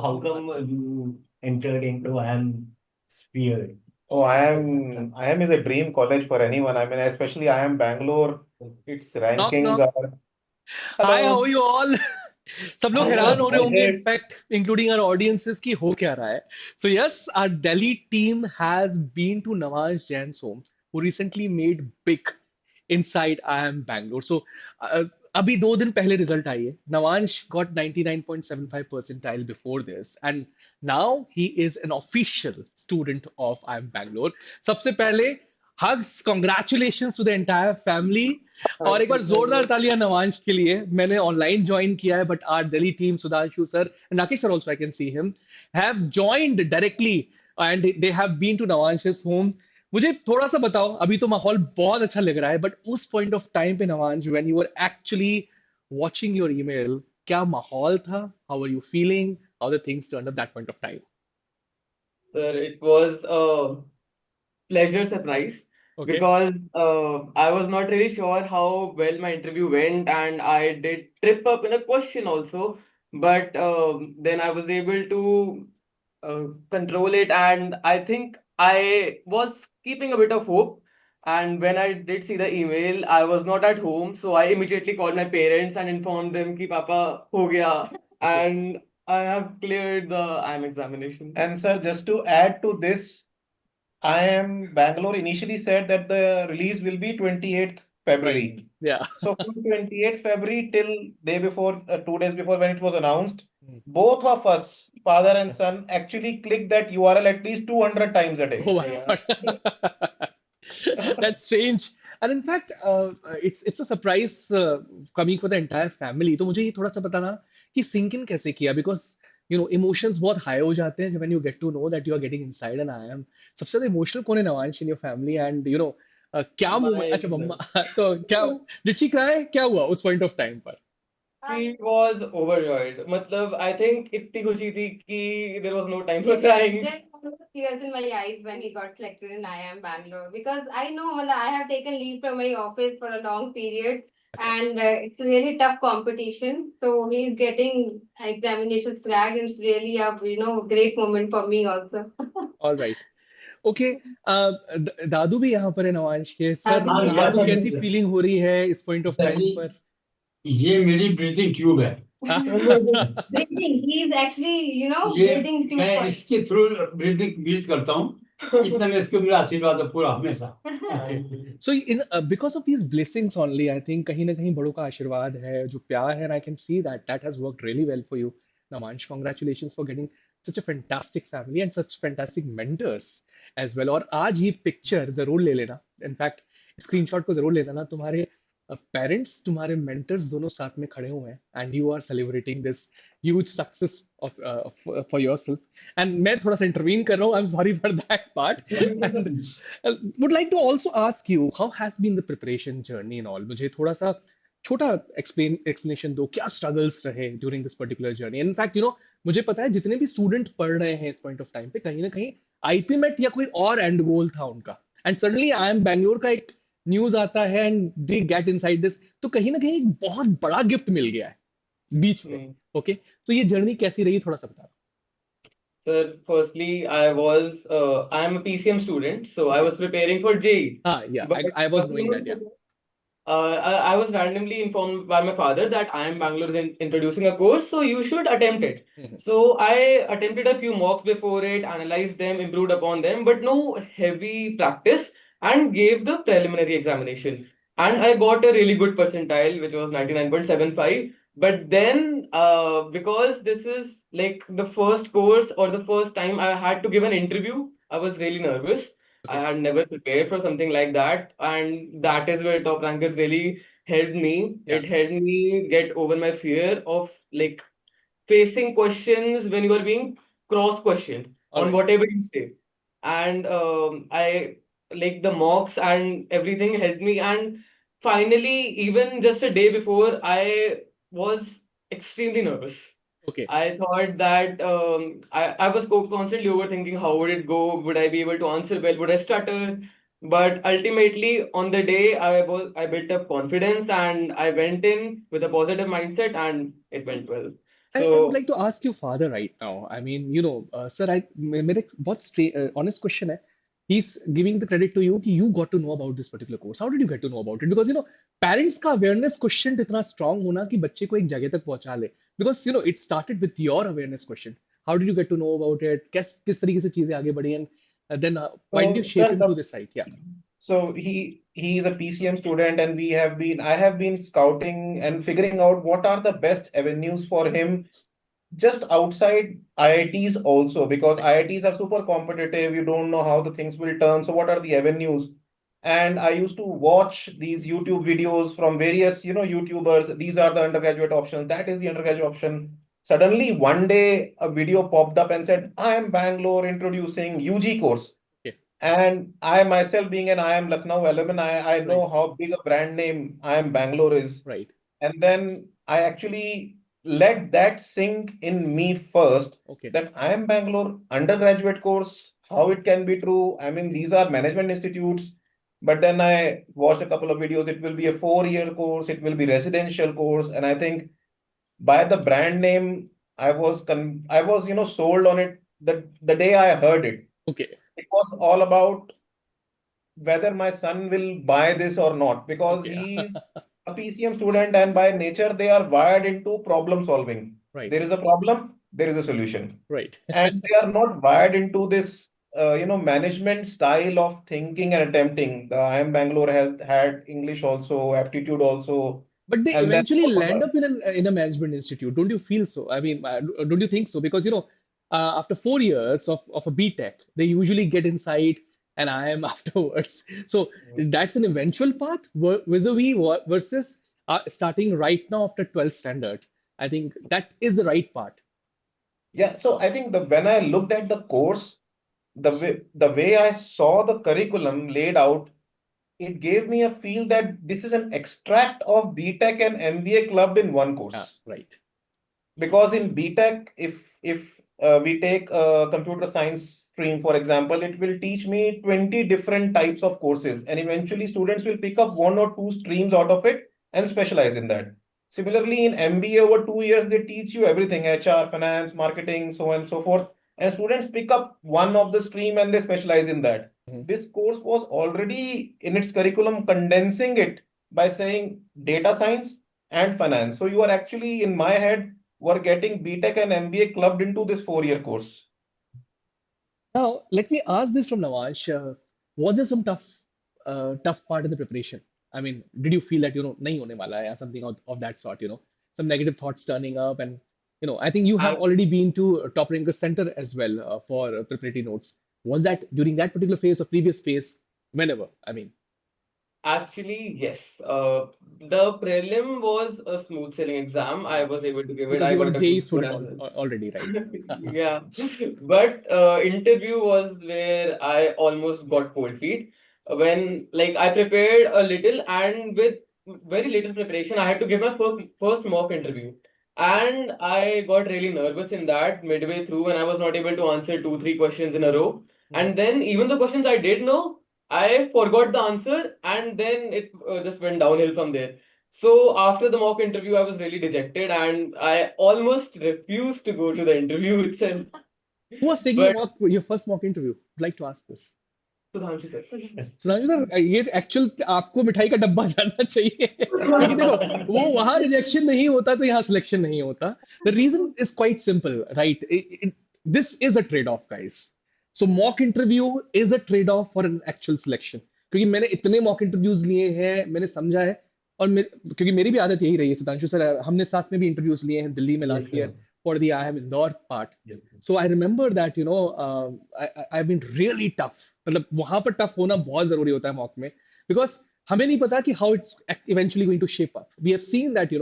how come you entered into IIM sphere? Oh, IIM is a dream college for anyone. I mean, especially IIM Bangalore. Its Knock rankings knock. are. Hi, how Hello. are you all? सब लोग Hello. हैरान हो रहे Is होंगे it? In fact including our audiences की हो क्या रहा है. So yes, our Delhi team has been to Navansh Jain's home, who recently made big inside IIM Bangalore. So uh, अभी 2 दिन पहले रिजल्ट आई है. Navansh got 99.75 percentile before this, and now he is an official student of IIM Bangalore. सबसे पहले hugs, congratulations to the entire family. और एक Thank bar you so जोरदार much. तालियां नवांश के लिए. मैंने ऑनलाइन ज्वाइन किया है, but our Delhi team, Sudhanshu sir and Rakesh sir also, I can see him, have joined directly and they have been to Navansh's home. मुझे थोड़ा सा बताओ, अभी तो माहौल बहुत अच्छा लग रहा है, बट उस पॉइंट ऑफ टाइम पे Navamsa, when you were actually watching your email, क्या माहौल था? How were you feeling? How the things turned at that point of time? Sir, it was a pleasure surprise Okay. because I was not really sure how well my interview went, and I did trip up in a question also. But then I was able to control it, and I think I was keeping a bit of hope. And when I did see the email, I was not at home, so I immediately called my parents and informed them कि पापा हो गया, Okay. and I have cleared the IIM examination. And sir, just to add to this, IIM Bangalore initially said that the release will be 28th Right. February. Yeah. So from 28th February till day before, 2 days before when it was announced, Hmm. both of us, father and son, actually clicked that URL at least 200 times a day. Oh my Yeah. God. That's strange. And in fact, it's a surprise coming for the entire family. तो मुझे ये थोड़ा सा बताना कि sink in कैसे किया, because emotions बहुत हाई हो जाते हैं जब when you get to know that you are getting inside an IIM. सबसे ज्यादा इमोशनल कौन है Navamsa in your family, and क्या My अच्छा मम्मा. mother. तो क्या did she cry? क्या हुआ उस point of time पर? She was overjoyed. मतलब, I think इतनी खुशी थी कि there was no time for crying. There were tears in my eyes when he got selected in IIM Bangalore, because I know मतलब, I have taken leave from my office for a long period, अच्छा. and it's a really tough competition. So he's getting examinations cracked, and it's really a great moment for me also. All right. Okay. दादू भी यहाँ पर है नवांश के. Sir, दादी हाँ, भी आपको नवाज है। कैसी जी, फीलिंग हो रही है इस पॉइंट ऑफ टाइम पहली पर? ये मेरी ब्रीथिंग ट्यूब है। अच्छा. Breathing. He is actually, ये breathing tube मैं for इसके थ्रू ब्रीथ करता हूँ। इतना में इसको मेरा आशीर्वाद है पूरा हमेशा। Okay. So in because of these blessings only, I think कहीं ना कहीं बड़ों का आशीर्वाद है, जो प्यार है, and I can see that has worked really well for you. Namansh, congratulations for getting such a fantastic family and such fantastic mentors as well. और आज ये पिक्चर जरूर ले लेना. इनफैक्ट स्क्रीनशॉट को जरूर ले लेना. तुम्हारे पेरेंट्स, तुम्हारे मेंटर्स दोनों साथ में खड़े हुए हैं, and you are celebrating this huge success of for yourself. And मैं थोड़ा सा इंटरवीन कर रहा हूँ. I am sorry for that part. And would like to also ask you, how has been the preparation journey and all? मुझे थोड़ा सा छोटा explanation दो, क्या struggles रहे during this particular journey? In fact, मुझे पता है जितने भी स्टूडेंट पढ़ रहे हैं इस पॉइंट ऑफ टाइम पे, कहीं ना कहीं आईपीमेट या कोई और एंड गोल था उनका, and suddenly I am Bangalore का एक न्यूज आता है and they get inside this, तो कहीं ना कहीं एक बहुत बड़ा गिफ्ट मिल गया है बीच में. Hmm. ओके, तो ये जर्नी कैसी रही, थोड़ा सा बता. Sir, firstly, I am a PCM student, so I Okay. was preparing for JEE. हाँ, yeah, But I a was few knowing that, months yeah. ago, I was randomly informed by my father that IIM Bangalore is introducing a course, so you should attempt it. Mhm. So I attempted a few mocks before it, analyzed them, improved upon them, but no heavy practice, and gave the preliminary examination. And I got a really good percentile, which was 99.75. But then, because this is like the first course or the first time I had to give an interview, I was really nervous. I Okay. had never prepared for something like that, and that is where Toprankers really helped me. Yeah. It helped me get over my fear of like facing questions when you are being cross-questioned All on right. whatever you say. And I like the mocks and everything helped me. And finally, even just a day before, I was extremely nervous. Okay. I thought that I was constantly overthinking how would it go? Would I be able to answer well? Would I stutter? But ultimately, on the day, I built up confidence and I went in with a positive mindset and it went well. I would So like to ask your father right now. I mean, sir, मेरे एक बहुत honest question है. He's giving the credit to you कि you got to know about this particular course. How did you get to know about it? Because parents का awareness question इतना strong होना कि बच्चे को एक जगह तक पहुंचा ले. Because it started with your awareness question. How did you get to know about it? किस तरीके से चीजें आगे बढ़ी and then why did you So, shape sir, him to this side? Yeah. so he is a PCM student, and I have been scouting and figuring out what are the best avenues for him just outside IITs also, because IITs are super competitive. You don't know how the things will turn. So what are the avenues? And I used to watch these YouTube videos from various, YouTubers. These are the undergraduate options. That is the undergraduate option. Suddenly one day a video popped up and said, I am Bangalore introducing UG course. Okay. And I myself being an IIM Lucknow alumni, I know Right. how big a brand name IIM Bangalore is. Right. And then I actually let that sink in me first, Okay. that IIM Bangalore undergraduate course, how it can be true. I mean, these are management institutes. But then I watched a couple of videos. It will be a 4-year course. It will be residential course. And I think by the brand name, I was, sold on it the day I heard it. Okay. It was all about whether my son will buy this or not, because Okay. he's a PCM student, and by nature they are wired into problem solving. Right. There is a problem, there is a solution. Right. And they are not wired into this management style of thinking and attempting. The IIM Bangalore has had English also, aptitude also, But they and then eventually all land the up in a management institute. Don't you feel so? I mean, don't you think so? Because after 4 years of a BTech, they usually get inside and I am afterwards. So that's an eventual path vis-a-vis versus starting right now after 12th standard. I think that is the right part. yeah. So I think when I looked at the course, the way I saw the curriculum laid out, it gave me a feel that this is an extract of BTech and MBA clubbed in one Yeah, course. right. Because in BTech, if we take a computer science stream, for example, it will teach me 20 different types of courses, and eventually students will pick up one or two streams out of it and specialize in that. Similarly, in MBA, over 2 years, they teach you everything: HR, finance, marketing, so on and so forth. And students pick up one of the stream and they specialize in that. Mhm. This course was already in its curriculum condensing it by saying data science and finance. So you are actually, in my head, were getting BTech and MBA clubbed into this 4-year course. Now, let me ask this from Navansh. Was there some tough part in the preparation? I mean, did you feel that, nahi hone wala hai, or something of that sort, some negative thoughts turning up? And, I think you have already been to Toprankers Center as well for preparatory notes. Was that during that particular phase or previous phase? Whenever, I mean. actually, yes. The prelim was a smooth sailing exam. I was able to give it. Because I you were a got a JEE good score student as well. already, right? Yeah, but interview was where I almost got cold feet when like I prepared a little and with very little preparation I had to give my first mock interview, and I got really nervous in that midway through when I was not able to answer 2 3 questions in a row, and then even the questions I did know I forgot the answer, and then it just went downhill from there. So after the mock interview, I was really dejected and I almost refused to go to the interview itself. Who was taking But your first mock interview? I'd like to ask this. Sudhanshu sir. सुनाइए sir ये actual आपको मिठाई का डब्बा जानना चाहिए क्योंकि देखो वो वहां रिजेक्शन नहीं होता तो यहाँ सिलेक्शन नहीं होता the reason is quite simple right this is a trade off guys so mock interview is a trade off for an actual selection क्योंकि मैंने इतने मॉक इंटरव्यूज लिए हैं मैंने समझा है और क्योंकि मेरी भी आदत यही रही है सुधांशु सर हमने साथ में भी इंटरव्यूज लिए हैं दिल्ली में Yes, last sir. Year for the I am Indore part Yes. So I remember that I been really tough मतलब वहां पर टफ होना बहुत जरूरी होता है मॉक में बिकॉज हमें नहीं पता कि how it's eventually going to shape up we have seen that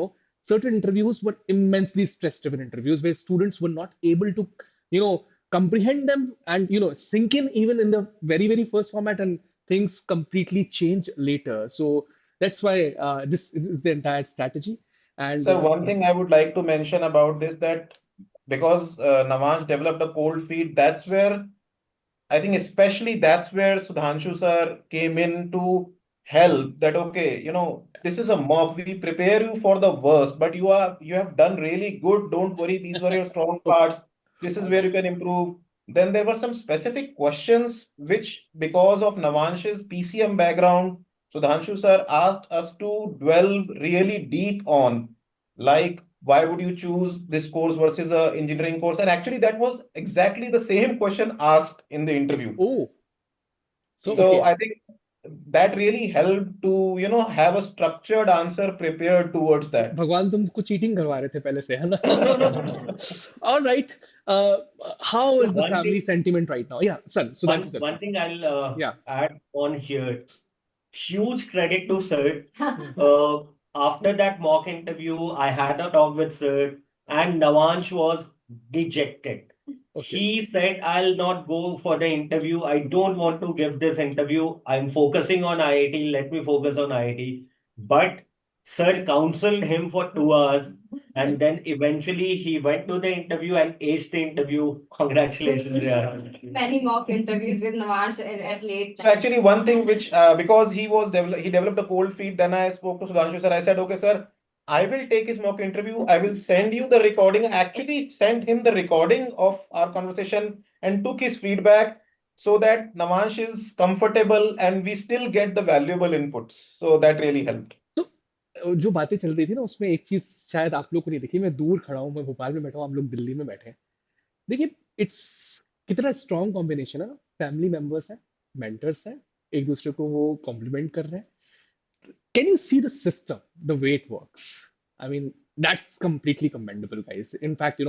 certain interviews were immensely stress driven interviews where students were not able to comprehend them and sink in even in the very very first format and things completely change later so that's why this is the entire strategy and So one thing I would like to mention about this, that because Navansh developed a cold feet, I think especially that's where Sudhanshu sir came in to help that, okay, this is a mock, we prepare you for the worst, but you have done really good, don't worry, these were your strong parts, this is where you can improve. Then there were some specific questions which, because of Navansh's PCM background, Sudhanshu sir asked us to dwell really deep on, like, why would you choose this course versus a engineering course? And actually that was exactly the same question asked in the interview. Oh, so So okay. I think that really helped to, have a structured answer prepared towards that. भगवान तुमको cheating करवा रहे थे पहले से है ना? All right. Uh, how So is the one family thing, sentiment right now? Yeah, son, Sudhanshu sir, one please. thing I'll Yeah. add on here. Huge credit to Sir. Hmm. After that mock interview, I had a talk with Sir, and Navansh was dejected. Okay. He said, I'll not go for the interview. I don't want to give this interview. I'm focusing on IIT. Let me focus on IIT. But Sir counseled him for 2 hours, and then eventually he went to the interview and aced the interview. Congratulations, yeah. Many mock interviews with Navansh at late So night. actually, one thing which, because he developed a cold feet, then I spoke to Sudhanshu sir. I said, okay, sir, I will take his mock interview. I will send you the recording. I actually sent him the recording of our conversation and took his feedback so that Navansh is comfortable and we still get the valuable inputs. So that really helped. जो बातें चल रही थी ना उसमें एक चीज शायद आप लोग को नहीं दिखी, मैं दूर खड़ा हूँ, मैं भोपाल में बैठा हूँ, हम लोग दिल्ली में बैठे हैं। देखिए, इट्स कितना स्ट्रॉन्ग कॉम्बिनेशन है ना, फैमिली मेंबर्स हैं, मेंटर्स हैं, एक दूसरे को वो कॉम्प्लीमेंट कर रहे हैं। Can you see the system, the way it works? I mean, that's completely commendable, guys. In fact,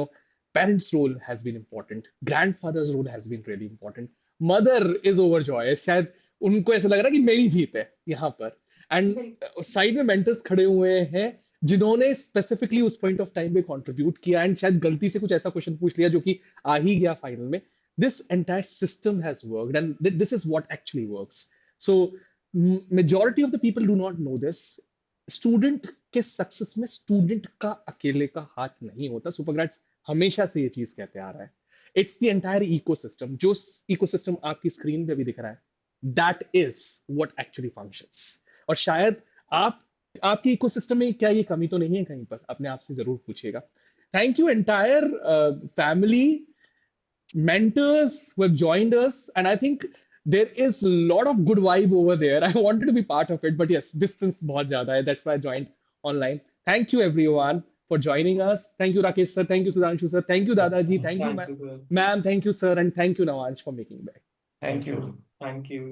parents' role has been important. Grandfather's role has been really important. Mother is overjoyed. शायद उनको ऐसा लग रहा है कि मेरी जीत है यहाँ पर। एंड साइड में मेंटर्स खड़े हुए हैं जिन्होंने स्पेसिफिकली उस पॉइंट ऑफ टाइम पे कंट्रीब्यूट किया एंड शायद गलती से कुछ ऐसा क्वेश्चन पूछ लिया जो कि आ ही गया फाइनल में। This entire system has worked, and this is what actually works. So majority of the people do not know this. Student के सक्सेस में स्टूडेंट का अकेले का हाथ नहीं होता। सुपरग्रेड्स हमेशा से ये चीज कहते आ रहा है। इट्स द एंटायर इकोसिस्टम, जो इकोसिस्टम आपकी स्क्रीन पे भी दिख रहा है, that is what actually functions. और शायद आपके इकोसिस्टम में क्या ये कमी तो नहीं है कहीं पर, अपने आप से जरूर पूछिएगा। Thank you entire family, mentors who have joined us, and I think there is a lot of good vibe over there. I wanted to be part of it, but yes, distance bahut zyada hai, that's why I joined online. Thank you everyone for joining us. Thank you Rakesh sir, thank you Sudhanshu sir, thank you Dadaji, thank you Thank you, sir. ma'am, thank you sir, and thank you Navansh for making back. Thank you. Thank you.